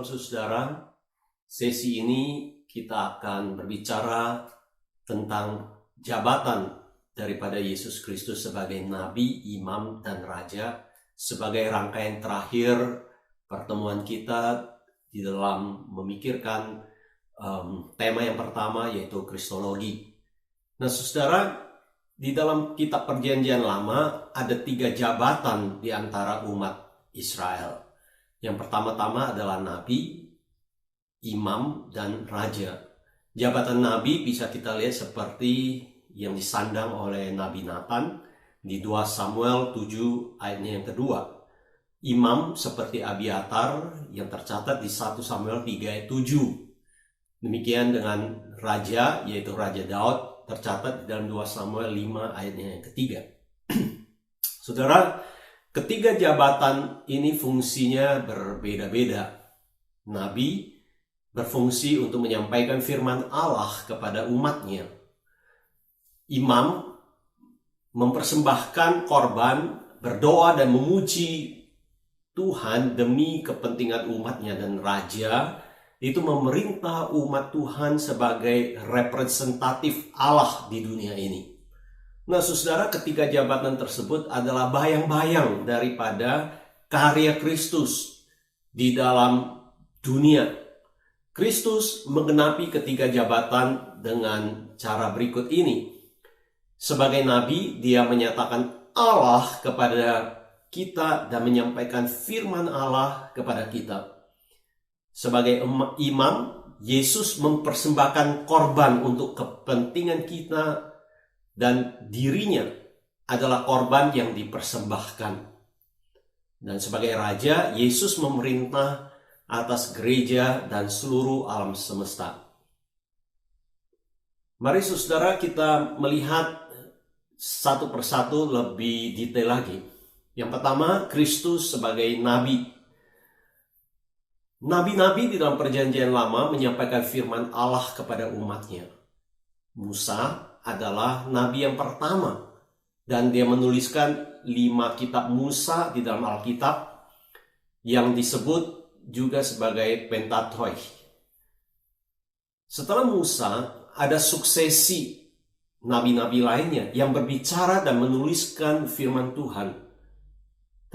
Shalom saudara, sesi ini kita akan berbicara tentang jabatan daripada Yesus Kristus sebagai Nabi, Imam, dan Raja sebagai rangkaian terakhir pertemuan kita di dalam memikirkan tema yang pertama, yaitu Kristologi. Nah saudara, di dalam kitab Perjanjian Lama ada 3 jabatan di antara umat Israel. Yang pertama-tama adalah Nabi, Imam, dan Raja. Jabatan Nabi bisa kita lihat seperti yang disandang oleh Nabi Nathan di 2 Samuel 7 ayatnya yang kedua. Imam seperti Abiatar yang tercatat di 1 Samuel 3 ayat 7. Demikian dengan Raja, yaitu Raja Daud, tercatat di dalam 2 Samuel 5 ayatnya yang ketiga. Saudara, ketiga jabatan ini fungsinya berbeda-beda. Nabi berfungsi untuk menyampaikan firman Allah kepada umatnya. Imam mempersembahkan korban, berdoa dan memuji Tuhan demi kepentingan umatnya. Dan Raja itu memerintah umat Tuhan sebagai representatif Allah di dunia ini. Nah saudara, ketiga jabatan tersebut adalah bayang-bayang daripada karya Kristus di dalam dunia. Kristus menggenapi ketiga jabatan dengan cara berikut ini. Sebagai Nabi, dia menyatakan Allah kepada kita dan menyampaikan firman Allah kepada kita. Sebagai imam, Yesus mempersembahkan korban untuk kepentingan kita, dan dirinya adalah korban yang dipersembahkan. Dan sebagai Raja, Yesus memerintah atas gereja dan seluruh alam semesta. Mari saudara kita melihat satu persatu lebih detail lagi. Yang pertama, Kristus sebagai Nabi. Nabi-nabi di dalam Perjanjian Lama menyampaikan firman Allah kepada umatnya. Musa adalah nabi yang pertama, dan dia menuliskan 5 kitab Musa di dalam Alkitab yang disebut juga sebagai Pentateuch. Setelah Musa, ada suksesi nabi-nabi lainnya yang berbicara dan menuliskan firman Tuhan.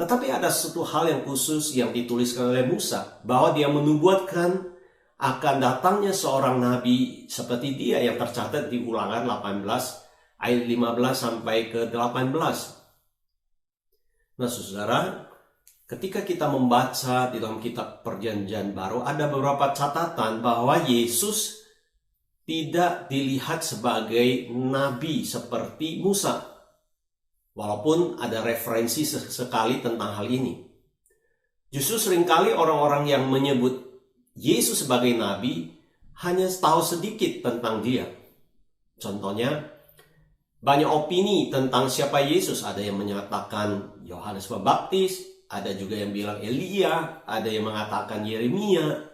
Tetapi ada satu hal yang khusus yang dituliskan oleh Musa, bahwa dia menubuatkan akan datangnya seorang nabi seperti dia yang tercatat di Ulangan 18 ayat 15 sampai ke 18. Nah saudara, ketika kita membaca di dalam kitab Perjanjian Baru, ada beberapa catatan bahwa Yesus tidak dilihat sebagai nabi seperti Musa. Walaupun ada referensi sekali tentang hal ini. Justru seringkali orang-orang yang menyebut Yesus sebagai nabi hanya tahu sedikit tentang dia. Contohnya, banyak opini tentang siapa Yesus. Ada yang menyatakan Yohanes Pembaptis, ada juga yang bilang Elia, ada yang mengatakan Yeremia,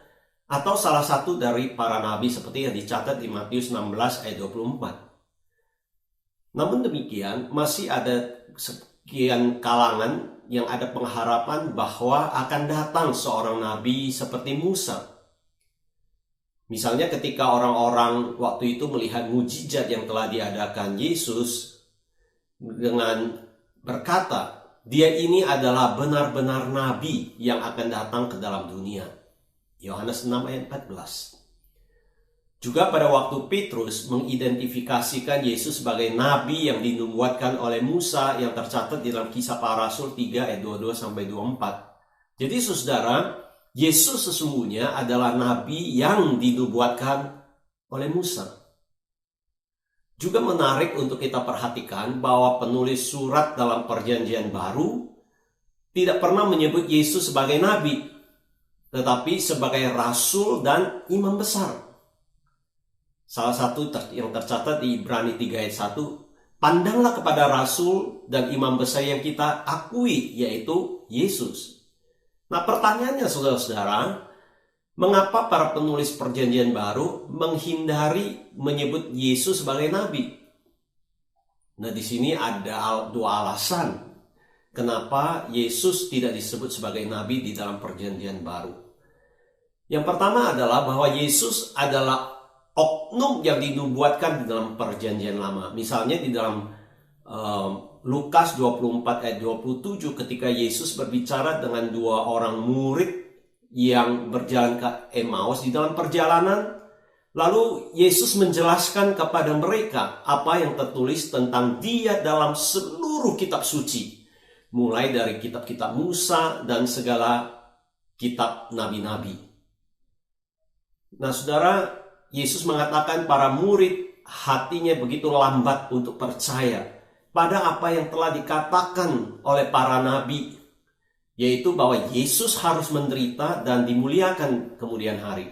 atau salah satu dari para nabi seperti yang dicatat di Matius 16 ayat 24. Namun demikian, masih ada sekian kalangan yang ada pengharapan bahwa akan datang seorang nabi seperti Musa. Misalnya ketika orang-orang waktu itu melihat mujizat yang telah diadakan Yesus dengan berkata, dia ini adalah benar-benar nabi yang akan datang ke dalam dunia. Yohanes 6 ayat 14. Juga pada waktu Petrus mengidentifikasikan Yesus sebagai nabi yang dinubuatkan oleh Musa yang tercatat di dalam Kisah Para Rasul 3 ayat 22 sampai 24. Jadi saudara, Yesus sesungguhnya adalah nabi yang dinubuatkan oleh Musa. Juga menarik untuk kita perhatikan bahwa penulis surat dalam Perjanjian Baru tidak pernah menyebut Yesus sebagai nabi, tetapi sebagai rasul dan imam besar. Salah satu yang tercatat di Ibrani 3 ayat 1, pandanglah kepada rasul dan imam besar yang kita akui, yaitu Yesus. Nah pertanyaannya saudara-saudara, mengapa para penulis Perjanjian Baru menghindari menyebut Yesus sebagai nabi? Nah di sini ada 2 alasan kenapa Yesus tidak disebut sebagai nabi di dalam Perjanjian Baru. Yang pertama adalah bahwa Yesus adalah oknum yang dinubuatkan di dalam perjanjian lama. Misalnya di dalam Lukas 24 ayat 27 ketika Yesus berbicara dengan dua orang murid yang berjalan ke Emmaus di dalam perjalanan. Lalu Yesus menjelaskan kepada mereka apa yang tertulis tentang Dia dalam seluruh kitab suci. Mulai dari kitab-kitab Musa dan segala kitab nabi-nabi. Nah saudara, Yesus mengatakan para murid hatinya begitu lambat untuk percaya pada apa yang telah dikatakan oleh para nabi, yaitu bahwa Yesus harus menderita dan dimuliakan kemudian hari.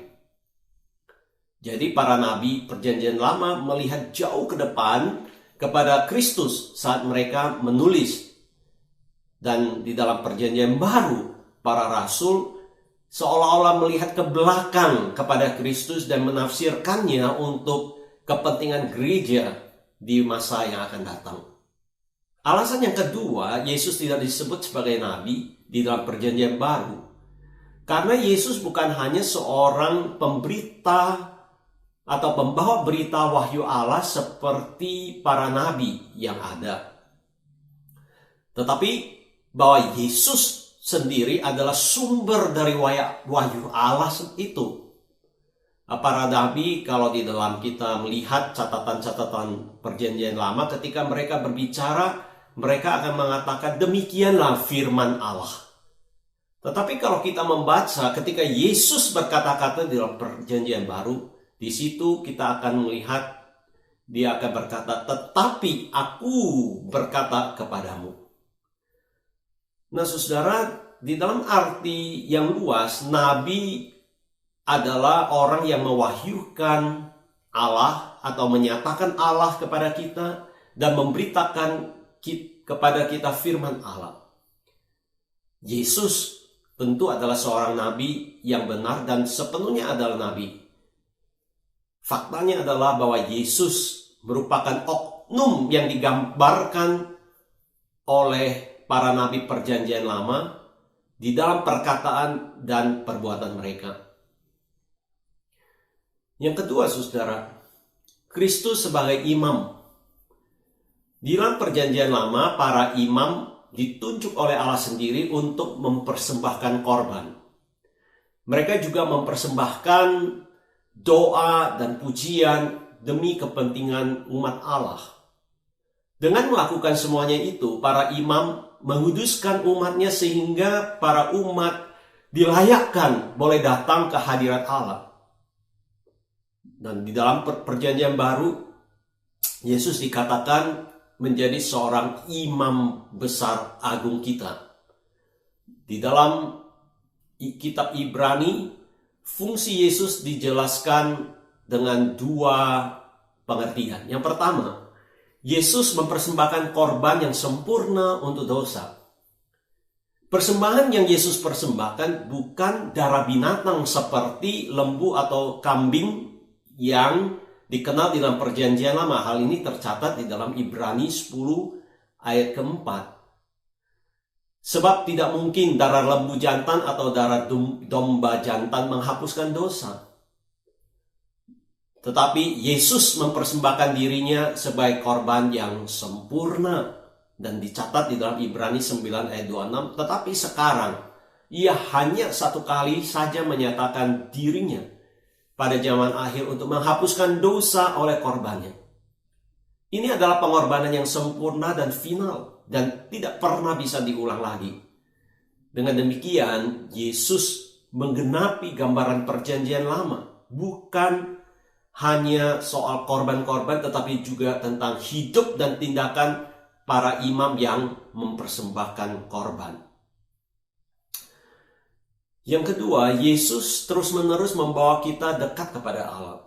Jadi para nabi perjanjian lama melihat jauh ke depan kepada Kristus saat mereka menulis. Dan di dalam perjanjian baru, para rasul seolah-olah melihat ke belakang kepada Kristus dan menafsirkannya untuk kepentingan gereja di masa yang akan datang. Alasan yang kedua, Yesus tidak disebut sebagai nabi di dalam perjanjian baru. Karena Yesus bukan hanya seorang pemberita atau pembawa berita wahyu Allah seperti para nabi yang ada. Tetapi bahwa Yesus sendiri adalah sumber dari wahyu Allah itu. Para nabi kalau di dalam kita melihat catatan-catatan perjanjian lama ketika mereka berbicara, mereka akan mengatakan demikianlah firman Allah. Tetapi kalau kita membaca ketika Yesus berkata-kata di dalam perjanjian baru, di situ kita akan melihat Dia akan berkata, tetapi aku berkata kepadamu. Nah saudara, di dalam arti yang luas, nabi adalah orang yang mewahyukan Allah atau menyatakan Allah kepada kita dan memberitakan kepada kita firman Allah. Yesus tentu adalah seorang nabi yang benar dan sepenuhnya adalah nabi. Faktanya adalah bahwa Yesus merupakan oknum yang digambarkan oleh para nabi perjanjian lama di dalam perkataan dan perbuatan mereka. Yang kedua, saudara, Kristus sebagai imam. Di dalam perjanjian lama, para imam ditunjuk oleh Allah sendiri untuk mempersembahkan korban. Mereka juga mempersembahkan doa dan pujian demi kepentingan umat Allah. Dengan melakukan semuanya itu, para imam menguduskan umatnya sehingga para umat dilayakkan boleh datang ke hadirat Allah. Dan di dalam perjanjian baru, Yesus dikatakan menjadi seorang imam besar agung kita. Di dalam kitab Ibrani, fungsi Yesus dijelaskan dengan dua pengertian. Yang pertama, Yesus mempersembahkan korban yang sempurna untuk dosa. Persembahan yang Yesus persembahkan bukan darah binatang seperti lembu atau kambing yang dikenal di dalam perjanjian lama. Hal ini tercatat di dalam Ibrani 10 ayat keempat. Sebab tidak mungkin darah lembu jantan atau darah domba jantan menghapuskan dosa. Tetapi Yesus mempersembahkan dirinya sebagai korban yang sempurna. Dan dicatat di dalam Ibrani 9 ayat 26. Tetapi sekarang ia hanya satu kali saja menyatakan dirinya pada zaman akhir untuk menghapuskan dosa oleh korbannya. Ini adalah pengorbanan yang sempurna dan final dan tidak pernah bisa diulang lagi. Dengan demikian, Yesus menggenapi gambaran perjanjian lama. Bukan hanya soal korban-korban, tetapi juga tentang hidup dan tindakan para imam yang mempersembahkan korban. Yang kedua, Yesus terus-menerus membawa kita dekat kepada Allah.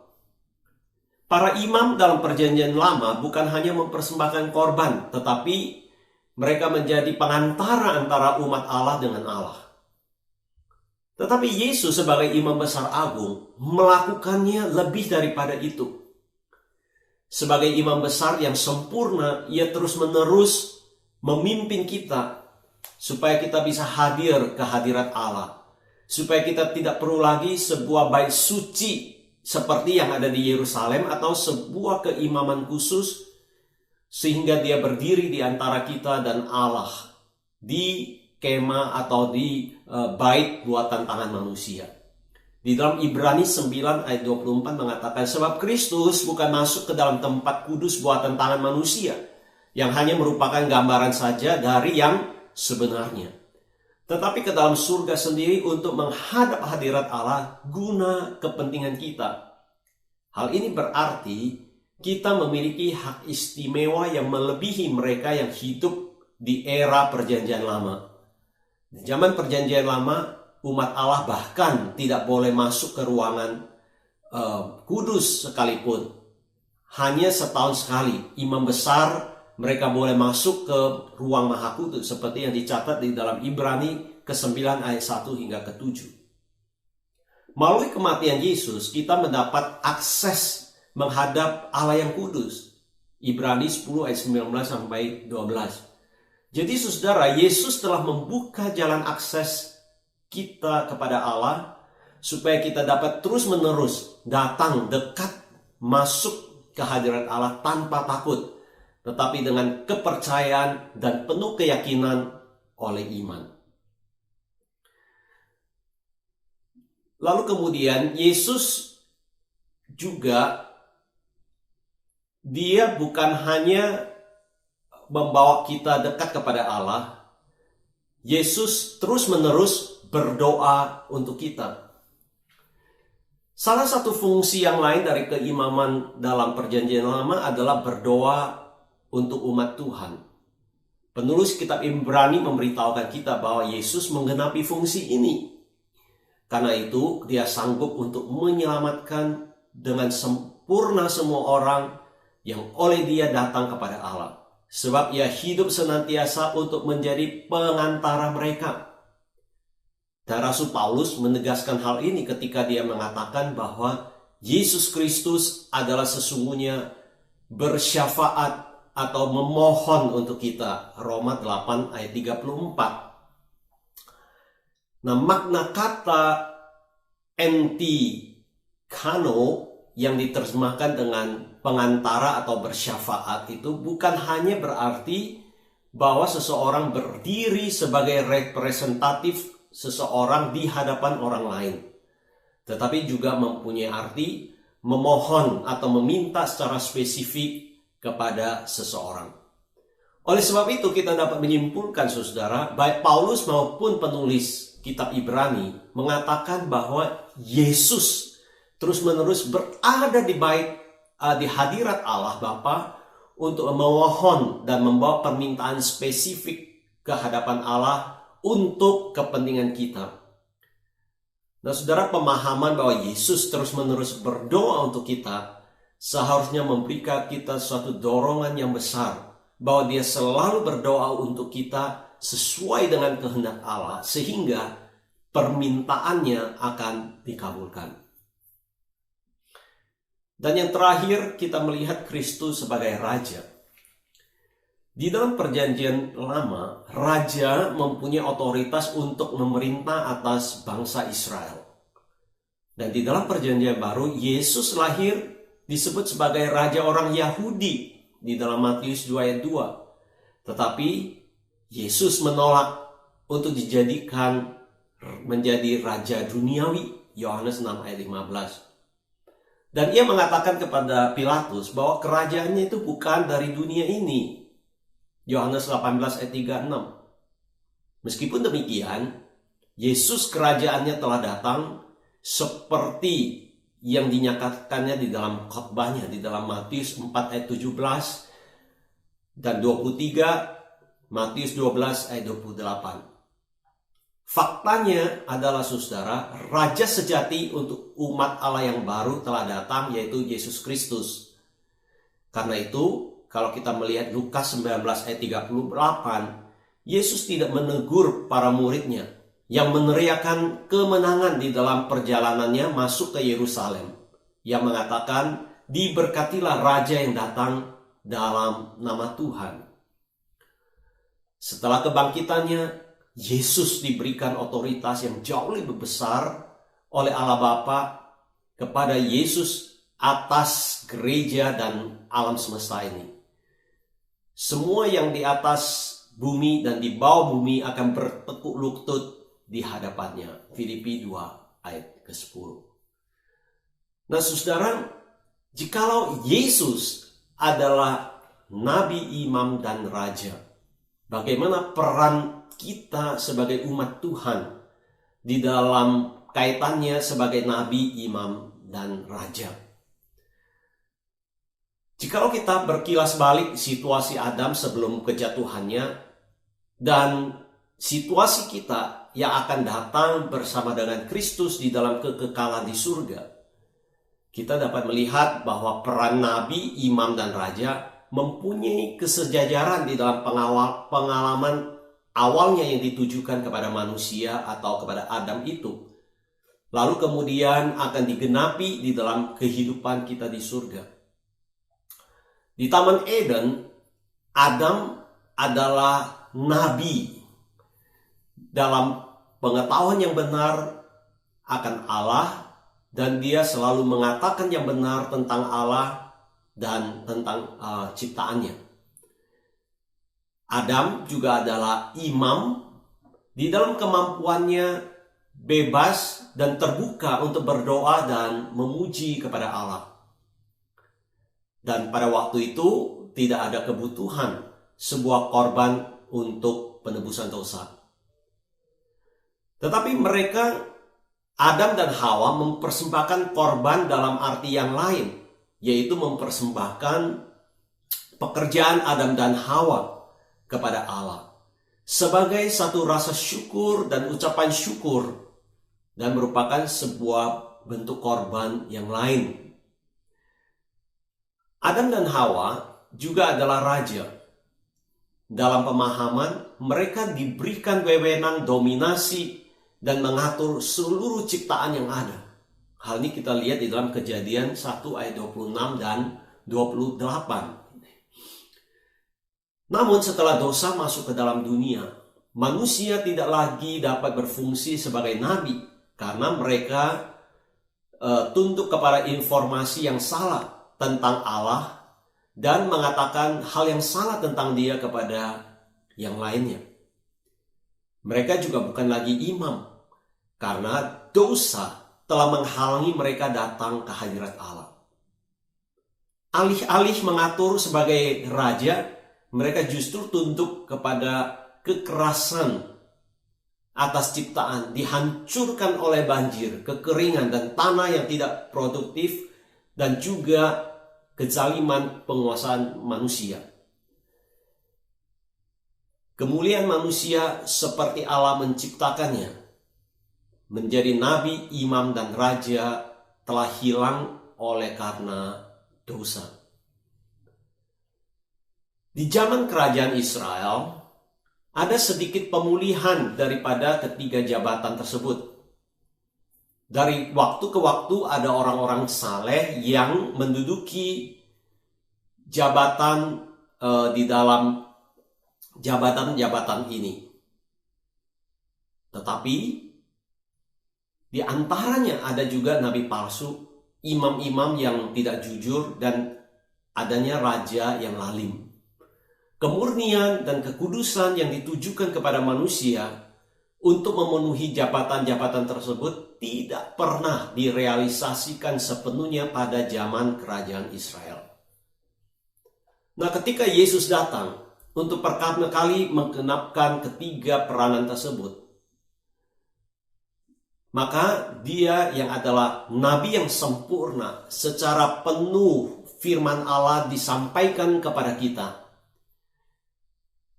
Para imam dalam perjanjian lama bukan hanya mempersembahkan korban, tetapi mereka menjadi pengantara antara umat Allah dengan Allah. Tetapi Yesus sebagai imam besar agung melakukannya lebih daripada itu. Sebagai imam besar yang sempurna, ia terus-menerus memimpin kita supaya kita bisa hadir ke hadirat Allah. supaya kita tidak perlu lagi sebuah bait suci seperti yang ada di Yerusalem atau sebuah keimaman khusus sehingga dia berdiri di antara kita dan Allah di kemah atau di bait buatan tangan manusia. Di dalam Ibrani 9 ayat 24 mengatakan, sebab Kristus bukan masuk ke dalam tempat kudus buatan tangan manusia, yang hanya merupakan gambaran saja dari yang sebenarnya, tetapi ke dalam surga sendiri untuk menghadap hadirat Allah guna kepentingan kita. Hal ini berarti kita memiliki hak istimewa yang melebihi mereka yang hidup di era perjanjian lama. Di zaman perjanjian lama, umat Allah bahkan tidak boleh masuk ke ruangan kudus sekalipun. Hanya setahun sekali imam besar mereka boleh masuk ke ruang maha kudus seperti yang dicatat di dalam Ibrani ke-9 ayat 1 hingga ke-7. Melalui kematian Yesus kita mendapat akses menghadap Allah yang kudus. Ibrani 10 ayat 19 sampai 12. Jadi saudara, Yesus telah membuka jalan akses kita kepada Allah supaya kita dapat terus-menerus datang dekat masuk ke hadirat Allah tanpa takut, tetapi dengan kepercayaan dan penuh keyakinan oleh iman. Lalu kemudian Yesus juga dia bukan hanya membawa kita dekat kepada Allah, Yesus terus-menerus berdoa untuk kita. Salah satu fungsi yang lain dari keimaman dalam perjanjian lama adalah berdoa untuk umat Tuhan. Penulis kitab Ibrani memberitahukan kita bahwa Yesus menggenapi fungsi ini. Karena itu dia sanggup untuk menyelamatkan dengan sempurna semua orang yang oleh dia datang kepada Allah. Sebab ia hidup senantiasa untuk menjadi pengantara mereka. Dan Rasul Paulus menegaskan hal ini ketika dia mengatakan bahwa Yesus Kristus adalah sesungguhnya bersyafaat atau memohon untuk kita. Roma 8 ayat 34. Nah, makna kata entikano yang diterjemahkan dengan pengantara atau bersyafaat itu bukan hanya berarti bahwa seseorang berdiri sebagai representatif seseorang di hadapan orang lain, tetapi juga mempunyai arti memohon atau meminta secara spesifik kepada seseorang. Oleh sebab itu kita dapat menyimpulkan saudara, baik Paulus maupun penulis kitab Ibrani mengatakan bahwa Yesus terus-menerus berada di hadirat Allah Bapa untuk memohon dan membawa permintaan spesifik ke hadapan Allah untuk kepentingan kita. Nah saudara, pemahaman bahwa Yesus terus-menerus berdoa untuk kita seharusnya memberikan kita suatu dorongan yang besar bahwa dia selalu berdoa untuk kita sesuai dengan kehendak Allah sehingga permintaannya akan dikabulkan. Dan yang terakhir kita melihat Kristus sebagai Raja. Di dalam perjanjian lama, raja mempunyai otoritas untuk memerintah atas bangsa Israel. Dan di dalam perjanjian baru, Yesus lahir disebut sebagai raja orang Yahudi di dalam Matius 2 ayat 2. Tetapi Yesus menolak untuk dijadikan menjadi raja duniawi, Yohanes 6 ayat 15. Dan ia mengatakan kepada Pilatus bahwa kerajaannya itu bukan dari dunia ini, Yohanes 18 ayat 36. Meskipun demikian, Yesus kerajaannya telah datang seperti yang dinyatakannya di dalam khotbahnya di dalam Matius 4 ayat 17 dan 23, Matius 12 ayat 28. Faktanya adalah saudara, raja sejati untuk umat Allah yang baru telah datang, yaitu Yesus Kristus. Karena itu, kalau kita melihat Lukas 19 ayat 38, Yesus tidak menegur para muridnya yang meneriakan kemenangan di dalam perjalanannya masuk ke Yerusalem, yang mengatakan, diberkatilah raja yang datang dalam nama Tuhan. Setelah kebangkitannya, Yesus diberikan otoritas yang jauh lebih besar oleh Allah Bapa kepada Yesus atas gereja dan alam semesta ini. Semua yang di atas bumi dan di bawah bumi akan bertekuk lutut di hadapannya. Filipi 2 ayat ke-10. Nah saudara, jikalau Yesus adalah nabi, imam, dan raja, bagaimana peran kita sebagai umat Tuhan di dalam kaitannya sebagai nabi, imam, dan raja? Jikalau kita berkilas balik situasi Adam sebelum kejatuhannya dan situasi kita yang akan datang bersama dengan Kristus di dalam kekekalan di surga, kita dapat melihat bahwa peran nabi, imam, dan raja mempunyai kesejajaran di dalam pengalaman awalnya yang ditujukan kepada manusia atau kepada Adam itu. Lalu kemudian akan digenapi di dalam kehidupan kita di surga. Di Taman Eden, Adam adalah nabi dalam pengetahuan yang benar akan Allah, dan dia selalu mengatakan yang benar tentang Allah dan tentang ciptaannya. Adam juga adalah imam di dalam kemampuannya bebas dan terbuka untuk berdoa dan memuji kepada Allah. Dan pada waktu itu tidak ada kebutuhan sebuah korban untuk penebusan dosa. Tetapi mereka, Adam dan Hawa, mempersembahkan korban dalam arti yang lain, yaitu mempersembahkan pekerjaan Adam dan Hawa kepada Allah sebagai satu rasa syukur dan ucapan syukur, dan merupakan sebuah bentuk korban yang lain. Adam dan Hawa juga adalah raja. Dalam pemahaman, mereka diberikan wewenang dominasi dan mengatur seluruh ciptaan yang ada. Hal ini kita lihat di dalam Kejadian 1 ayat 26 dan 28. Namun setelah dosa masuk ke dalam dunia, manusia tidak lagi dapat berfungsi sebagai nabi karena mereka tunduk kepada informasi yang salah tentang Allah dan mengatakan hal yang salah tentang dia kepada yang lainnya. Mereka juga bukan lagi imam karena dosa telah menghalangi mereka datang ke hadirat Allah. Alih-alih mengatur sebagai raja, mereka justru tunduk kepada kekerasan atas ciptaan, dihancurkan oleh banjir, kekeringan, dan tanah yang tidak produktif, dan juga kezaliman penguasaan manusia. Kemuliaan manusia seperti Allah menciptakannya menjadi nabi, imam, dan raja telah hilang oleh karena dosa. Di zaman kerajaan Israel, ada sedikit pemulihan daripada ketiga jabatan tersebut. Dari waktu ke waktu ada orang-orang saleh yang menduduki jabatan di dalam jabatan-jabatan ini. Tetapi di antaranya ada juga nabi palsu, imam-imam yang tidak jujur, dan adanya raja yang lalim. Kemurnian dan kekudusan yang ditujukan kepada manusia untuk memenuhi jabatan-jabatan tersebut tidak pernah direalisasikan sepenuhnya pada zaman kerajaan Israel. Nah, ketika Yesus datang untuk pertama kali menggenapkan ketiga peranan tersebut, maka dia yang adalah nabi yang sempurna, secara penuh firman Allah disampaikan kepada kita.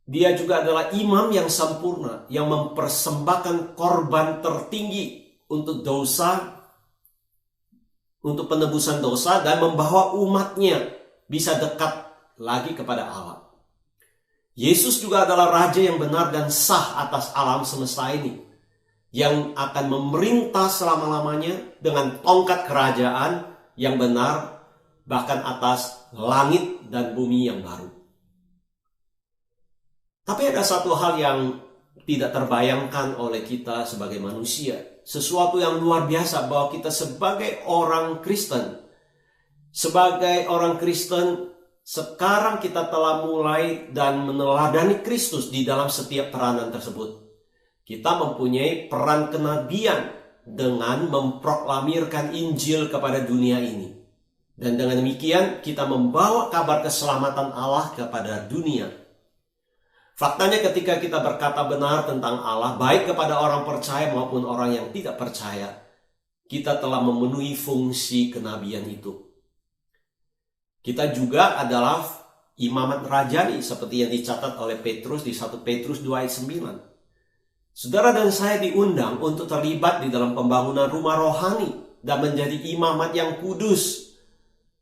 Dia juga adalah imam yang sempurna, yang mempersembahkan korban tertinggi untuk dosa, untuk penebusan dosa, dan membawa umatnya bisa dekat lagi kepada Allah. Yesus juga adalah raja yang benar dan sah atas alam semesta ini, yang akan memerintah selama-lamanya dengan tongkat kerajaan yang benar, bahkan atas langit dan bumi yang baru. Tapi ada satu hal yang tidak terbayangkan oleh kita sebagai manusia. Sesuatu yang luar biasa bahwa kita sebagai orang Kristen, sekarang kita telah mulai dan meneladani Kristus di dalam setiap peranan tersebut. Kita mempunyai peran kenabian dengan memproklamirkan Injil kepada dunia ini. Dan dengan demikian kita membawa kabar keselamatan Allah kepada dunia. Faktanya ketika kita berkata benar tentang Allah, baik kepada orang percaya maupun orang yang tidak percaya, kita telah memenuhi fungsi kenabian itu. Kita juga adalah imamat rajani seperti yang dicatat oleh Petrus di 1 Petrus 2 ayat 9. Saudara dan saya diundang untuk terlibat di dalam pembangunan rumah rohani dan menjadi imamat yang kudus.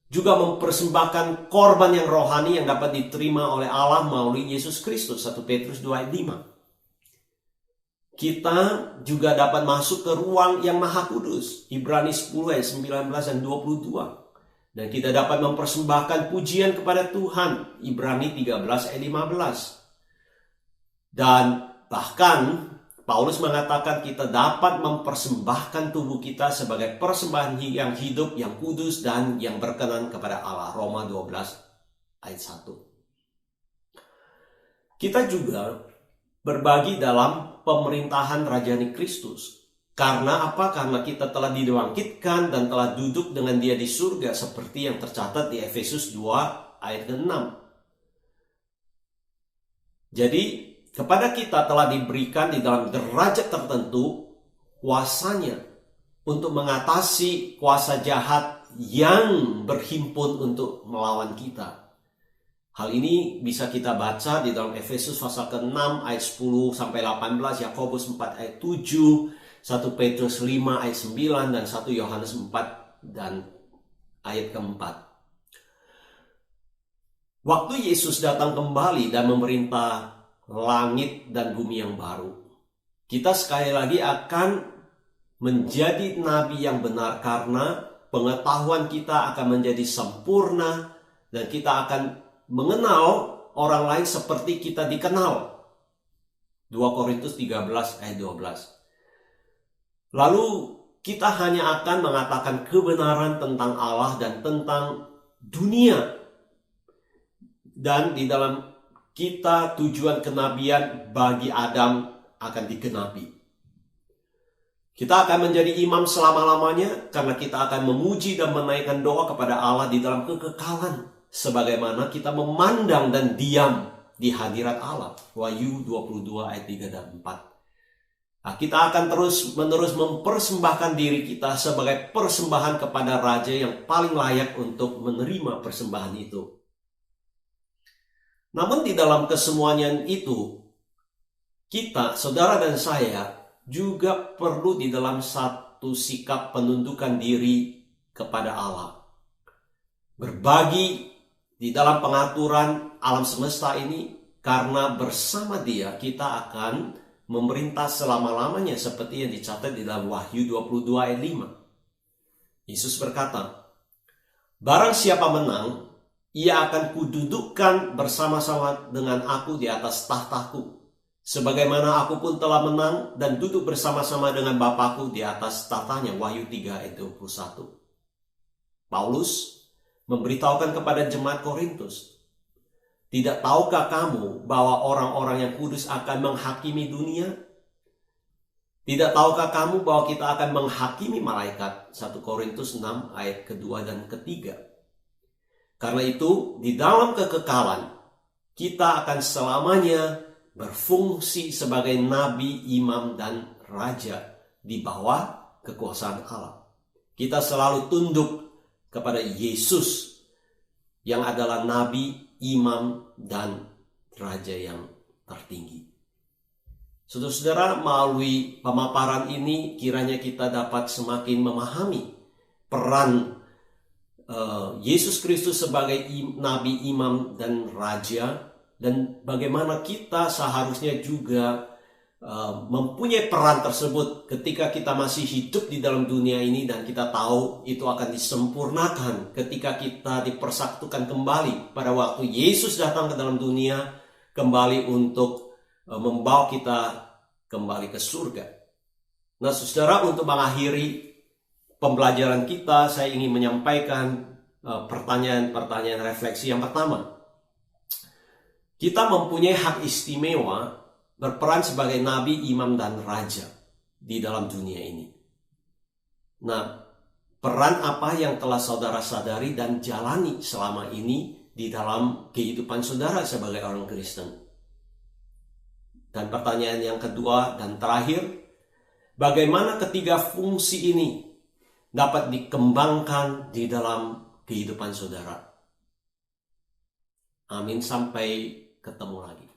Juga mempersembahkan korban yang rohani yang dapat diterima oleh Allah melalui Yesus Kristus. 1 Petrus 2 ayat 5. Kita juga dapat masuk ke ruang yang maha kudus. Ibrani 10 ayat 19 dan 22. Dan kita dapat mempersembahkan pujian kepada Tuhan. Ibrani 13 ayat 15. Dan bahkan Paulus mengatakan kita dapat mempersembahkan tubuh kita sebagai persembahan yang hidup, yang kudus, dan yang berkenan kepada Allah. Roma 12 ayat 1. Kita juga berbagi dalam pemerintahan Rajani Kristus. Karena apa? Karena kita telah dibangkitkan dan telah duduk dengan Dia di surga seperti yang tercatat di Efesus 2 ayat 6. Jadi kepada kita telah diberikan di dalam derajat tertentu kuasanya untuk mengatasi kuasa jahat yang berhimpun untuk melawan kita. Hal ini bisa kita baca di dalam Efesus pasal ke-6 ayat 10 sampai 18, Yakobus 4 ayat 7, 1 Petrus 5 ayat 9 dan 1 Yohanes 4 dan ayat ke-4. Waktu Yesus datang kembali dan memerintah langit dan bumi yang baru, kita sekali lagi akan menjadi nabi yang benar karena pengetahuan kita akan menjadi sempurna dan kita akan mengenal orang lain seperti kita dikenal. 2 Korintus 13 ayat 12. Lalu kita hanya akan mengatakan kebenaran tentang Allah dan tentang dunia. Dan di dalam kita tujuan kenabian bagi Adam akan digenapi. Kita akan menjadi imam selama-lamanya karena kita akan memuji dan menaikkan doa kepada Allah di dalam kekekalan. Sebagaimana kita memandang dan diam di hadirat Allah. Wahyu 22 ayat 3 dan 4. Nah, kita akan terus-menerus mempersembahkan diri kita sebagai persembahan kepada Raja yang paling layak untuk menerima persembahan itu. Namun di dalam kesemuanya itu, kita, saudara dan saya, juga perlu di dalam satu sikap penundukan diri kepada Allah. Berbagi di dalam pengaturan alam semesta ini, karena bersama Dia kita akan memerintah selama-lamanya seperti yang dicatat di dalam Wahyu 22 ayat 5. Yesus berkata, barang siapa menang, Ia akan kududukkan bersama-sama dengan aku di atas tahtaku. Sebagaimana aku pun telah menang dan duduk bersama-sama dengan Bapakku di atas tahtanya. Wahyu 3 ayat 21. Paulus memberitahukan kepada jemaat Korintus, tidak tahukah kamu bahwa orang-orang yang kudus akan menghakimi dunia? Tidak tahukah kamu bahwa kita akan menghakimi malaikat? 1 Korintus 6 ayat kedua dan ketiga. Karena itu, di dalam kekekalan, kita akan selamanya berfungsi sebagai nabi, imam, dan raja di bawah kekuasaan Allah. Kita selalu tunduk kepada Yesus yang adalah nabi, imam, dan raja yang tertinggi. Saudara-saudara, melalui pemaparan ini kiranya kita dapat semakin memahami peran Yesus Kristus sebagai nabi, imam, dan raja, dan bagaimana kita seharusnya juga mempunyai peran tersebut ketika kita masih hidup di dalam dunia ini, dan kita tahu itu akan disempurnakan ketika kita dipersatukan kembali pada waktu Yesus datang ke dalam dunia kembali untuk membawa kita kembali ke surga. Nah, saudara, untuk mengakhiri pembelajaran kita, saya ingin menyampaikan pertanyaan-pertanyaan refleksi. Yang pertama, kita mempunyai hak istimewa berperan sebagai nabi, imam, dan raja di dalam dunia ini. Nah, peran apa yang telah saudara sadari dan jalani selama ini di dalam kehidupan saudara sebagai orang Kristen? Dan pertanyaan yang kedua dan terakhir, bagaimana ketiga fungsi ini dapat dikembangkan di dalam kehidupan saudara? Amin, sampai ketemu lagi.